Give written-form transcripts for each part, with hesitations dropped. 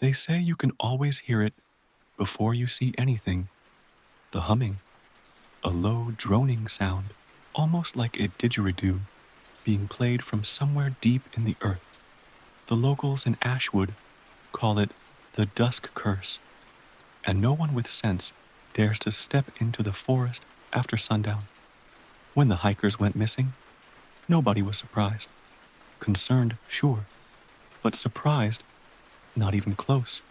They say you can always hear it before you see anything. The humming, a low droning sound, almost like a didgeridoo being played from somewhere deep in the earth. The locals in Ashwood call it the dusk curse, and no one with sense dares to step into the forest after sundown. When the hikers went missing, nobody was surprised. Concerned, sure, but surprised, not even close.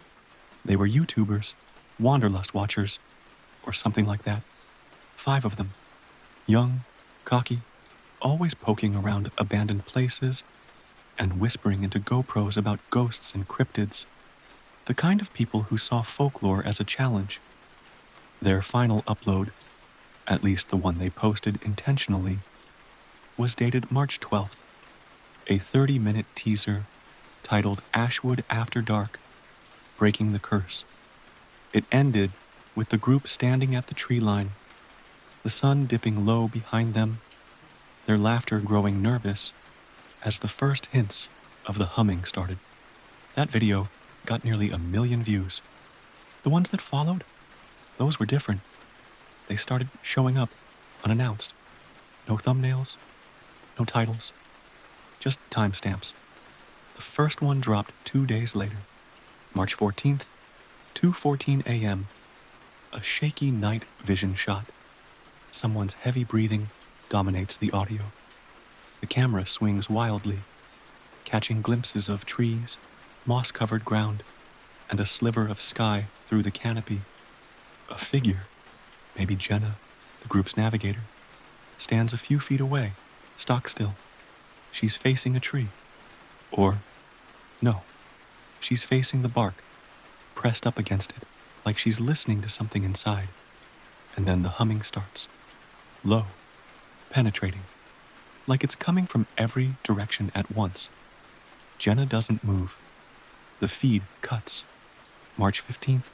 They were YouTubers, wanderlust watchers, or something like that. 5 of them. Young, cocky, always poking around abandoned places and whispering into GoPros about ghosts and cryptids. The kind of people who saw folklore as a challenge. Their final upload, at least the one they posted intentionally, was dated March 12th, a 30-minute teaser titled Ashwood After Dark, Breaking the Curse. It ended with the group standing at the tree line, the sun dipping low behind them, their laughter growing nervous as the first hints of the humming started. That video got nearly 1 million views. The ones that followed, those were different. They started showing up unannounced. No thumbnails, no titles, just timestamps. The first one dropped 2 days later, March 14th, 2:14 a.m. A shaky night vision shot. Someone's heavy breathing dominates the audio. The camera swings wildly, catching glimpses of trees, moss-covered ground, and a sliver of sky through the canopy. A figure, maybe Jenna, the group's navigator, stands a few feet away, stock still. She's facing a tree. Or, no, she's facing the bark, pressed up against it, like she's listening to something inside. And then the humming starts. Low, penetrating, like it's coming from every direction at once. Jenna doesn't move. The feed cuts. March 15th,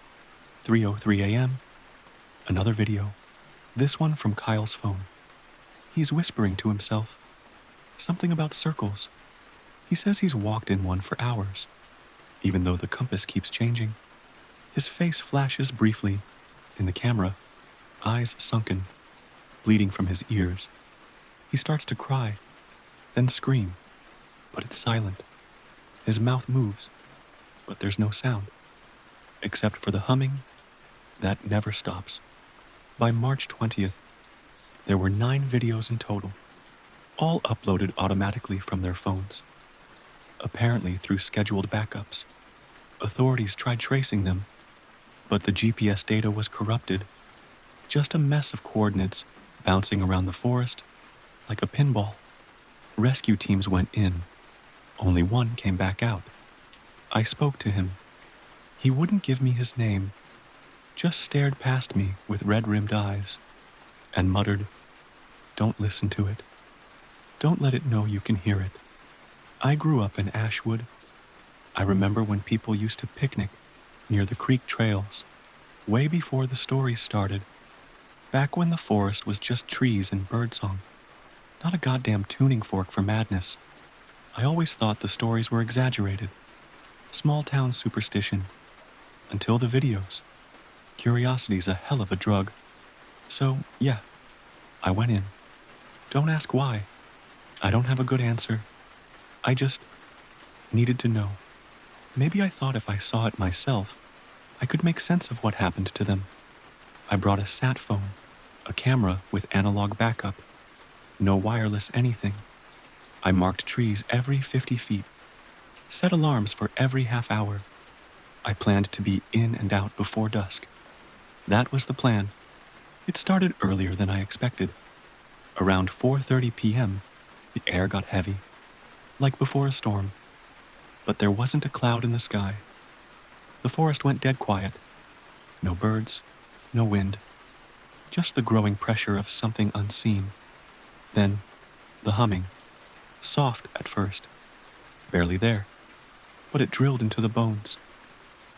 3:03 a.m. Another video. This one from Kyle's phone. He's whispering to himself. Something about circles. He says he's walked in one for hours, even though the compass keeps changing. His face flashes briefly in the camera, eyes sunken, bleeding from his ears. He starts to cry, then scream, but it's silent. His mouth moves, but there's no sound, except for the humming that never stops. By March 20th, there were 9 videos in total, all uploaded automatically from their phones. Apparently through scheduled backups. Authorities tried tracing them, but the GPS data was corrupted. Just a mess of coordinates bouncing around the forest like a pinball. Rescue teams went in. Only one came back out. I spoke to him. He wouldn't give me his name, just stared past me with red-rimmed eyes and muttered, "Don't listen to it. Don't let it know you can hear it." I grew up in Ashwood. I remember when people used to picnic near the creek trails, way before the stories started, back when the forest was just trees and birdsong, not a goddamn tuning fork for madness. I always thought the stories were exaggerated, small-town superstition, until the videos. Curiosity's a hell of a drug. So, yeah, I went in. Don't ask why. I don't have a good answer. I just needed to know. Maybe I thought if I saw it myself, I could make sense of what happened to them. I brought a sat phone, a camera with analog backup, no wireless anything. I marked trees every 50 feet, set alarms for every half hour. I planned to be in and out before dusk. That was the plan. It started earlier than I expected. Around 4:30 p.m., the air got heavy, like before a storm. But there wasn't a cloud in the sky. The forest went dead quiet. No birds, no wind, just the growing pressure of something unseen. Then, the humming. Soft at first, barely there, but it drilled into the bones.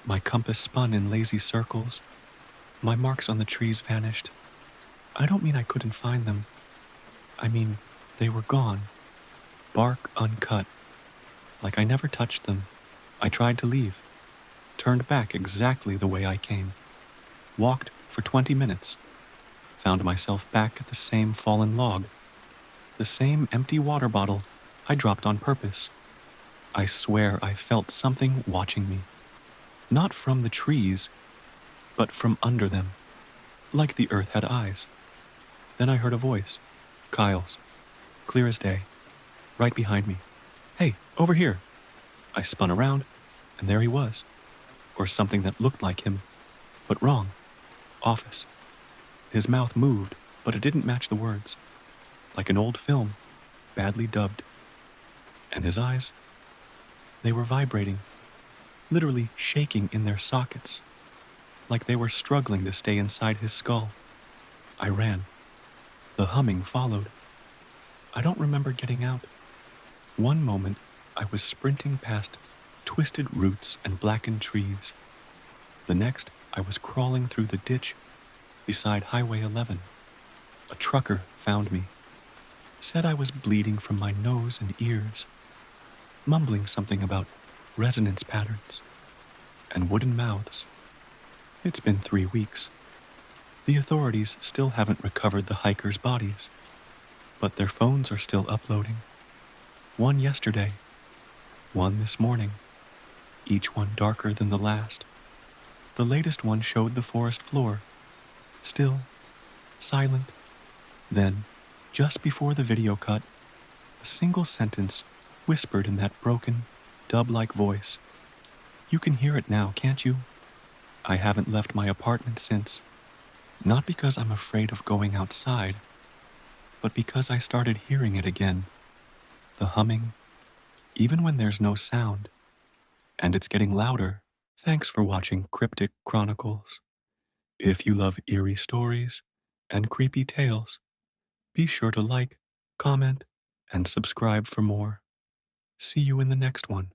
My compass spun in lazy circles. My marks on the trees vanished. I don't mean I couldn't find them. I mean, they were gone. Bark uncut. Like I never touched them. I tried to leave. turned back exactly the way I came, walked for 20 minutes, found myself back at the same fallen log, the same empty water bottle I dropped on purpose. I swear I felt something watching me, not from the trees, but from under them, like the earth had eyes. Then I heard a voice, Kyle's, clear as day, right behind me. Hey, over here. I spun around, and there he was, or something that looked like him, but wrong. Office. His mouth moved, but it didn't match the words, like an old film, badly dubbed. And his eyes, they were vibrating, literally shaking in their sockets, like they were struggling to stay inside his skull. I ran. The humming followed. I don't remember getting out. One moment, I was sprinting past twisted roots and blackened trees. The next, I was crawling through the ditch beside Highway 11. A trucker found me, said I was bleeding from my nose and ears, mumbling something about resonance patterns and wooden mouths. It's been 3 weeks. The authorities still haven't recovered the hikers' bodies, but their phones are still uploading. One yesterday, one this morning, each one darker than the last. The latest one showed the forest floor, still, silent. Then, just before the video cut, a single sentence whispered in that broken, dub-like voice. You can hear it now, can't you? I haven't left my apartment since. Not because I'm afraid of going outside, but because I started hearing it again. The humming, even when there's no sound. And it's getting louder. Thanks for watching Cryptic Chronicles. If you love eerie stories and creepy tales, be sure to like, comment, and subscribe for more. See you in the next one.